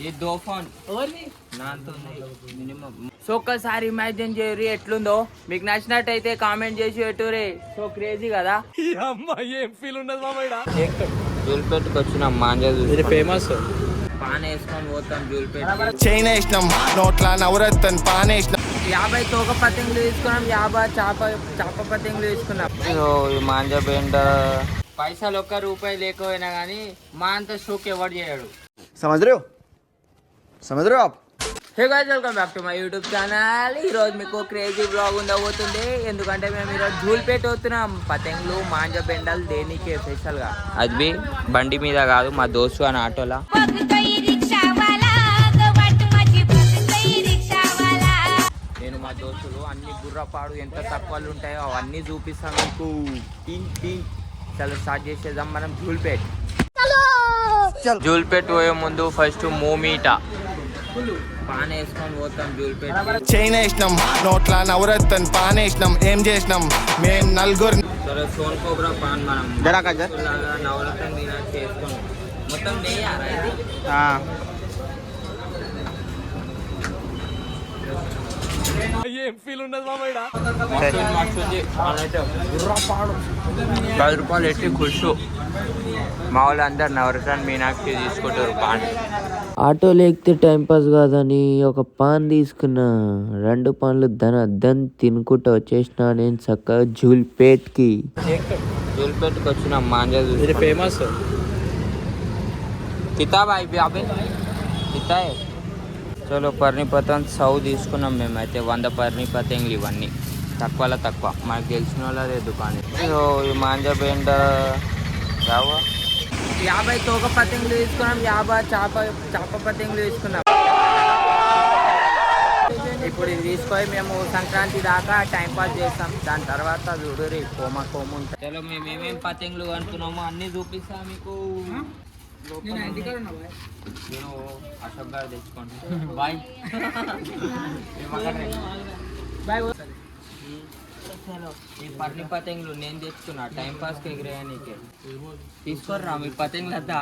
ये दो फोन నాతో మినిమం. సో ఒక్కసారి ఇమాజిన్ చేయరు ఎట్లుందో. మీకు నచ్చినట్టయితే కామెంట్ చేసి పెట్టురే. సో క్రేజీ కదా. ఏం ఫీల్ ఉండదు మామయ్య. జూల్పేట్కి వచ్చినాం. మాంజా ఇది ఫేమస్. పాన్ వేసుకొని పోతాం జూల్పేట్. చైన్ వేసినాం, నోట్ల నవరత్న పాన్ వేసినాం. 50 తోక పతంగులు తీసుకున్నాం, 50 చాప పతంగులు తీసుకున్నాం. ఈ మాంజా బెండ పైసలు ₹1 లేకపోయినా కానీ మా అంత షోక్ ఎవరు చేయడు. समझ रहे हो आप? Hey guys, welcome back to my YouTube channel. ఈరోజు మీకు క్రేజీ బ్లాగ్ ఉండబోతుంది. ఎందుకంటే మేము ఈరోజు జూల్పేట అవుతున్నాం. పతంగులు మాంజా బెండలు దేనికి స్పెషల్ గా. అది బండి మీద కాదు, మా దోస్తు అని ఆటోలా. నేను మా దోస్తులు అన్ని గుర్రపాడు ఎంత తక్కువలు ఉంటాయో అవన్నీ చూపిస్తాం మీకు. చలో స్టార్ట్ చేసేద్దాం మనం. జూల్పేట్ పోయే ముందు ఫస్ట్ మోమీటా పాన్ వేసుకొని పోతాం జూల్పేట్. చైన్ వేసినాం, నోట్ల నవరత్న పాన్ వేసినాం. ఏం చేసినాం మేము నలుగురు. సరే సోన్ కోబ్రా పాన్ మనం నవరత్న తినట్టు చేసుకున్నాం. మొత్తం నెయ్యారా ఇది? ఏం ఫీల్ ఉండదు మామయ్య. ₹10 ఎట్టి ఖుషు. మా వాళ్ళు అందరు నవరత్న మీనాక్షి తీసుకుంటారు పాన్. ఆటోలో ఎక్కితే టైంపాస్ కాదని ఒక పాన్ తీసుకున్నా. 2 పాన్లు దన్ తినుకుంటూ వచ్చేసిన నేను చక్కగా జూల్పేట్కి వచ్చినాం. మాంజా ఇది ఫేమస్. కితాబ్ అయిపోయి కితాబ్. చలో పర్ణిపతం 100 తీసుకున్నాం మేమైతే. 100 పర్ణిపతంగులు. ఇవన్నీ తక్కువలో తక్కువ. మనకు తెలిసిన వాళ్ళదే దుకాణం. ఈ మాంజా బెండ 50 తోక పతంగులు తీసుకున్నాం, 50 చాప పతంగులు తీసుకున్నాం. ఇప్పుడు ఇది తీసుకొని మేము సంక్రాంతి దాకా టైం పాస్ చేస్తాం. దాని తర్వాత చూడరి కోమ ఉంటాయి. చలో మేము ఏమేమి పతంగులు అనుకున్నామో అన్నీ చూపిస్తాం మీకు. నేను అశోక్ గారు తెచ్చుకోండి. Bye bye. ఈ పర్ణి పతంగులు నేను తెచ్చుకున్నా టైం పాస్ కి ఎగిరేయనీకే. తీసుకోర్రా మీ పతంగులు అంతా.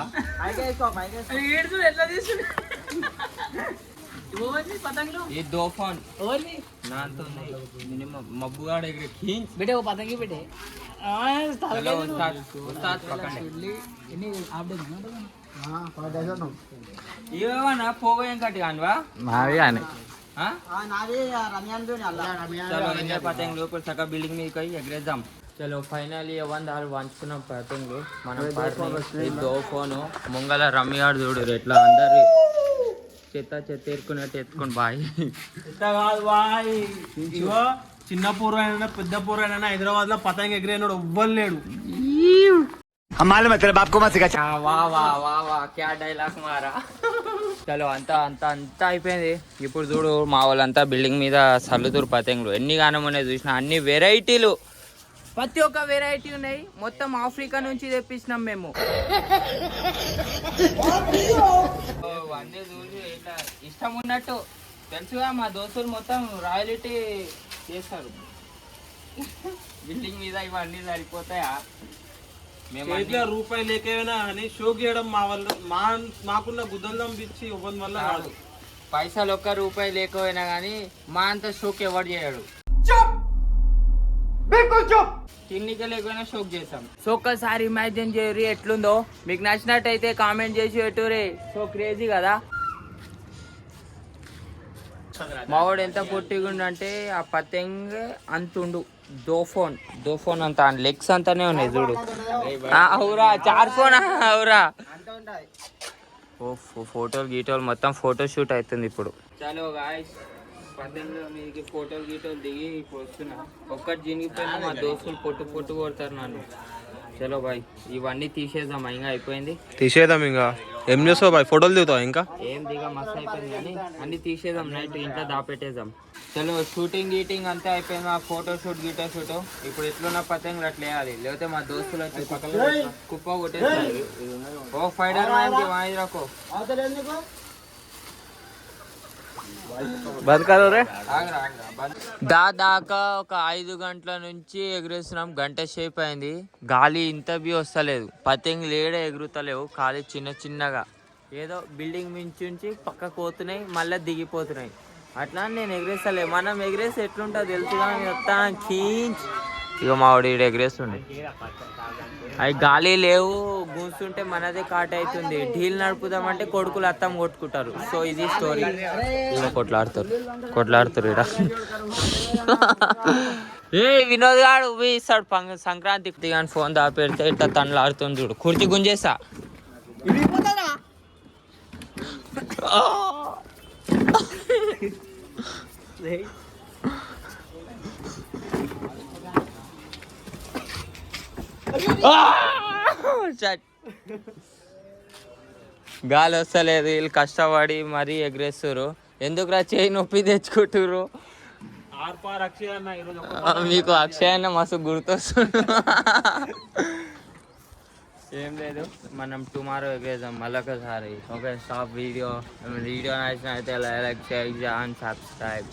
ये 2 फोन నాతో మినిమం మబ్బుగాడ ఎగిరే ఖీంచ్ బేటే ఓ పతంగి బేటే. चलो उस्ताद पकड़े ఏమన్నా పోగోయం కట్టి కానివా మావి అని. చలో ఎంజాయ్ పతంగులు. ఇప్పుడు సగ బిల్డింగ్ మీద పోయి ఎగరేద్దాం. చలో ఫైనల్లీ 100 వంచుకున్నాం పతంగులు మనం. 2 ఫోను ముంగల రమ్మిగాడు చూడు ఎట్లా అందరు చెత్త ఎత్తుకున్నట్టు ఎత్తుకొని. బాయ్ కాదు బాయ్. చిన్న పూర్వైనా పెద్ద పూర్వైనా హైదరాబాద్ లో పతంగ ఎగిరేనాడు ఎవ్వరు లేడు. క్యా డైలాగ్ మారా. చలో అంతా అయిపోయింది. ఇప్పుడు చూడు మా వాళ్ళంతా బిల్డింగ్ మీద సల్లుతురు పతంగులు. ఎన్ని గానం ఉన్నాయి చూసిన. అన్ని వెరైటీలు, ప్రతి ఒక్క వెరైటీ ఉన్నాయి. మొత్తం ఆఫ్రికా నుంచి తెప్పించినాం మేము. అన్నీ చూసి ఇట్లా ఇష్టం ఉన్నట్టు తెలుసుగా. మా దోస్తులు మొత్తం రాయలిటీ చేస్తారు. బిల్డింగ్ మీద ఇవన్నీ సరిపోతాయా? మేము రూపాయి లేకపోయినా అని షోక్ చేయడం మా వల్ల మాకున్న గుద్దలం పిచ్చి ఇవ్వడం వల్ల కాదు. పైసలు ₹1 లేకపోయినా కానీ మా అంత షోక్ ఎవరు చేయడు. తిన్నిక లేకపోయినా షోక్ చేస్తాం. సో ఒక్కసారి ఇమాజిన్ చేయరు ఎట్లుందో. మీకు నచ్చినట్టయితే కామెంట్ చేసి పెట్టురే. సో క్రేజీ కదా. మావాడు ఎంత పొట్టిగుండంటే ఆ పతంగ్ అంతుండు. దోఫోన్ అంత లెగ్స్ అంతానే ఉన్నాయి చూడు. అవురా 4 ఫోన్ అవురా. ఫోటోలు గీటోలు మొత్తం ఫోటో షూట్ అవుతుంది ఇప్పుడు. చలో గాయ్స్, పతంగుల మీదకి ఫోటోలు గీటోలు దిగి ఇప్పుడు వస్తున్నా. ఒక్కటి జినిగిపోయినా మా దోస్తులు పొట్టు కొడతారు నన్ను. చలో బాయ్, ఇవన్నీ తీసేద్దాం. ఇంకా అయిపోయింది. తీసేద్దాం. ఇంకా ఏం చేస్తావు బాయ్? ఫోటోలు దిగుతావు? ఇంకా ఏం దిగా మస్తు అయిపోయింది కానీ అన్ని తీసేద్దాం. నైట్ ఇంట్లో దాపెట్టేద్దాం. చలో షూటింగ్ గీటింగ్ అంతా అయిపోయింది. మా ఫోటో షూట్ ఇప్పుడు ఎట్లున్న పతంగులు అట్లా వేయాలి. లేకపోతే మా దోస్తులు వచ్చి పక్కన కుప్ప కొట్టేస్తారు. ఓ ఫైడర్ మాయిరాకో దాదాకా ఒక 5 గంటల నుంచి ఎగురేస్తున్నాం. గంట సేపు అయింది. గాలి ఇంత బి వస్తలేదు. పతంగులు ఏడే ఎగురుతలేవు. ఖాళీ చిన్నగా ఏదో బిల్డింగ్ మించి పక్కకు పోతున్నాయి మళ్ళీ దిగిపోతున్నాయి. అట్లా నేను ఎగరేస్తలే. మనం ఎగరేసి ఎట్లుంటుంది తెలుసుగా మొత్తం కీంచ్. ఇక మా వాడు ఈడు ఎగరేస్తుండే. అవి గాలి లేవు, గూస్తుంటే మనదే కాట అవుతుంది. ఢీల్ నడుపుదామంటే కొడుకులు అత్తం కొట్టుకుంటారు. సో ఇది స్టోరీ. ఇలా కొట్లాడుతారు ఇక్కడ. ఏ వినోద్ గాడు ఇస్తాడు సంక్రాంతికి కానీ ఫోన్ దాపెడితే ఇట్లా తనలు ఆడుతుంది చూడు. కుర్చీ గుంజేసా. గాలి వస్తలేదు, వీళ్ళు కష్టపడి మరీ ఎగరేస్తారు. ఎందుకురా చేయి నొప్పి తెచ్చుకుంటారు. మీకు అక్షయ్ అన్న మస్తు గుర్తొస్తుంది. ఏం లేదు, మనం టుమారో ఎగరేద్దాం మళ్ళొకసారి. Okay stop video. నచ్చినైతే లైక్, షేర్ అండ్ సబ్స్క్రైబ్.